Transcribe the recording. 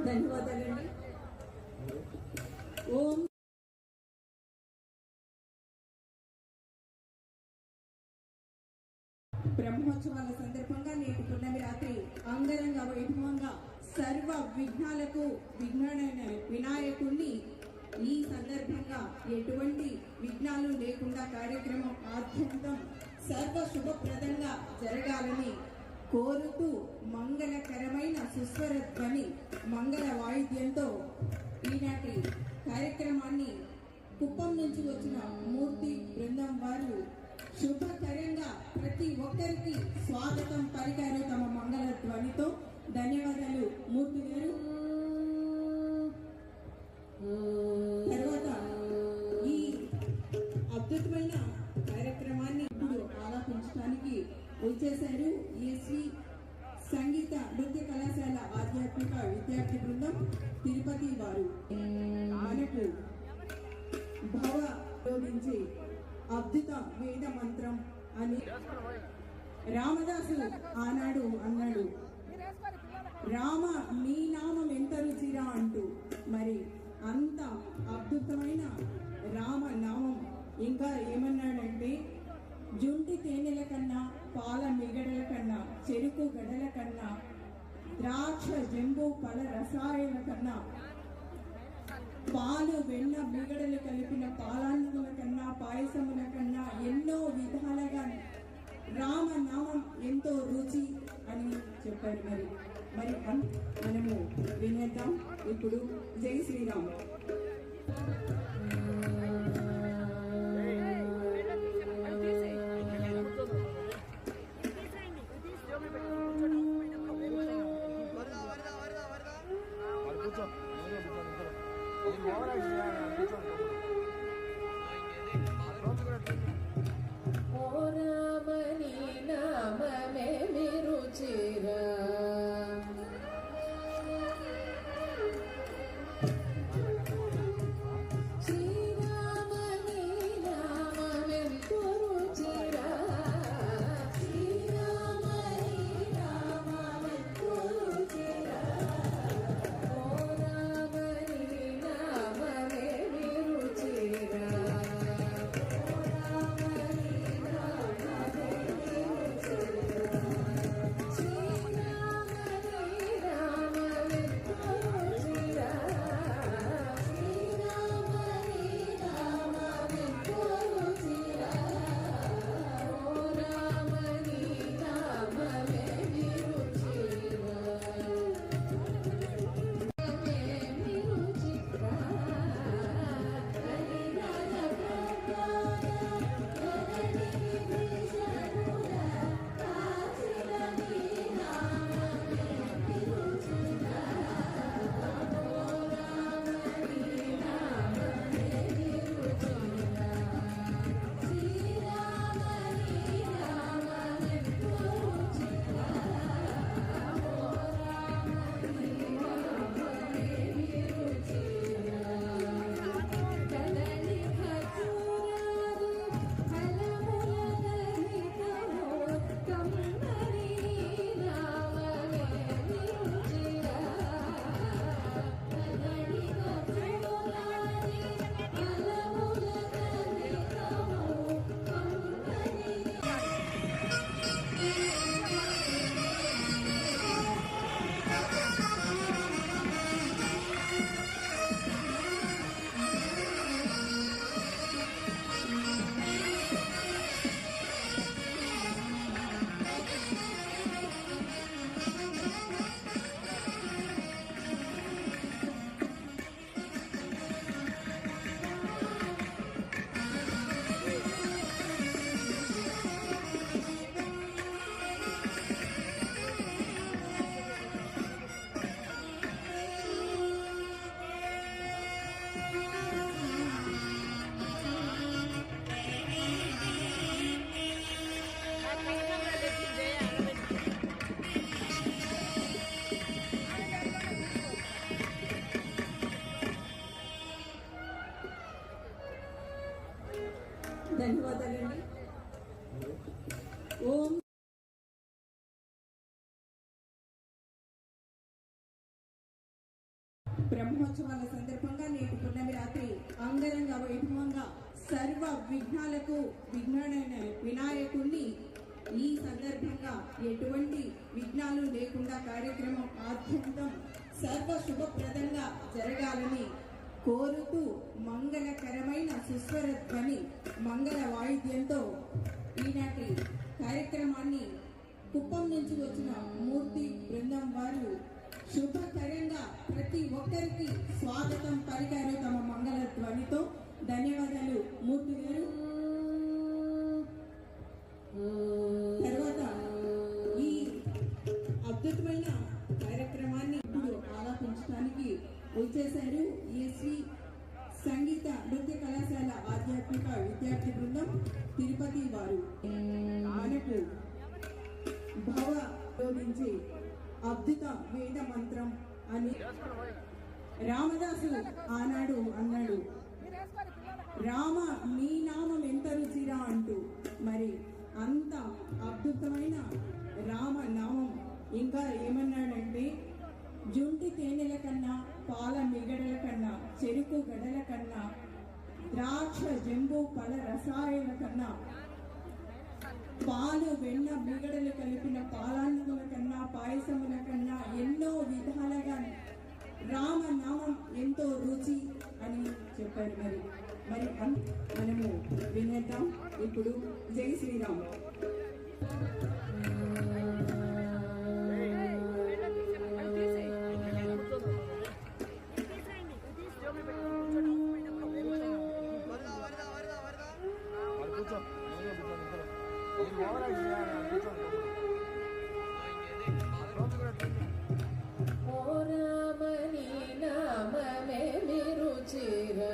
ధన్యవాదాలండి. ఓం బ్రహ్మోత్సవాల సందర్భంగా నేటి పున్నమి రాత్రి అంగరంగ వైభవంగా సర్వ విఘ్నాలకు విఘ్నుడైన వినాయకుణ్ణి ఈ సందర్భంగా ఎటువంటి విఘ్నాలు లేకుండా కార్యక్రమం ఆద్యంతం సర్వ శుభప్రదంగా జరగాలని కోరుతూ మంగళకరమైన సుస్వర ధ్వని మంగళ వాయిద్యంతో ఈనాటి కార్యక్రమాన్ని కుప్పం నుంచి వచ్చిన మూర్తి బృందం వారు శుభకరంగా ప్రతి ఒక్కరికి స్వాగతం పలికారు తమ మంగళ ధ్వనితో. ధన్యవాదాలు మూర్తి గారు. తర్వాత ఈ అద్భుతమైన కార్యక్రమాన్ని ఇప్పుడు ఆలాపించడానికి వచ్చేశారు ఎస్వి సంగీత నృత్య కళాశాల ఆధ్యాత్మిక విద్యార్థి బృందం తిరుపతి వారు. మనకు భవ ఉపయోగించి అద్భుత వేద మంత్రం అని రామదాసు ఆనాడు అన్నాడు, రామ నీ నామం ఎంత రుచిరా అంటూ. మరి అంత అద్భుతమైన రామ నామం ఇంకా ఏమన్నాడంటే, జుంటి తేనెల కన్నా, పాల మిగడల కన్నా, చెరుకు గడల కన్నా, ద్రాక్ష జంబు ఫల రసాయన కన్నా, పాలు వెన్న మిగడలు కలిపిన పాలాన్నుల కన్నా, పాయసముల కన్నా ఎన్నో విధాలుగా రామనామం ఎంతో రుచి అని చెప్పారు. మరి మనము వినేద్దాం ఇప్పుడు. జై శ్రీరామ్. ఓ రామని నామమే రుచిరా, శ్రీ బ్రహ్మోత్సవాల సందర్భంగా నేటి పున్నమి రాత్రి అంగరంగ వైభవంగా సర్వ విఘ్నాలకు విఘ్నుడైన వినాయకుడిని ఈ సందర్భంగా ఎటువంటి విఘ్నాలు లేకుండా కార్యక్రమం ఆద్యంతం సర్వ శుభప్రదంగా జరగాలని కోరుతూ మంగళకరమైన సుస్వర ధ్వని మంగళ వాయిద్యంతో ఈనాటి కార్యక్రమాన్ని కుప్పం నుంచి వచ్చిన మూర్తి బృందం వారు శుభకరంగా ప్రతి ఒక్కరికి స్వాగతం పలికారు తమ మంగళ ధ్వనితో. ధన్యవాదాలు మూర్తి గారు. తర్వాత ఈ అద్భుతమైన కార్యక్రమాన్ని ఇప్పుడు ఆలాపించడానికి వచ్చేశారు ఎస్వి సంగీత నృత్య కళాశాల ఆధ్యాత్మిక విద్యార్థి బృందం తిరుపతి వారు. మనకు భవ జోడించి అద్భుత వేద మంత్రం అని రామదాసు ఆనాడు అన్నాడు, రామ నీ నామం ఎంత రుచిరా అంటూ. మరి అంత అద్భుతమైన రామ నామం ఇంకా ఏమన్నాడంటే, జుంటి తేనెల కన్నా పాల మిగడల కన్నా చెరుకు గడల కన్నా ద్రాక్ష జంబు పల రసాయన కన్నా పాలు వెన్న మిగడలు కలిపిన పాలాన్నముల కన్నా పాయసముల కన్నా ఎన్నో విధాలుగా రామనామం ఎంతో రుచి అని చెప్పారు. మరి మనము వినేద్దాం ఇప్పుడు. జై శ్రీరామ్. ఓ రామని నామమే రుచిరా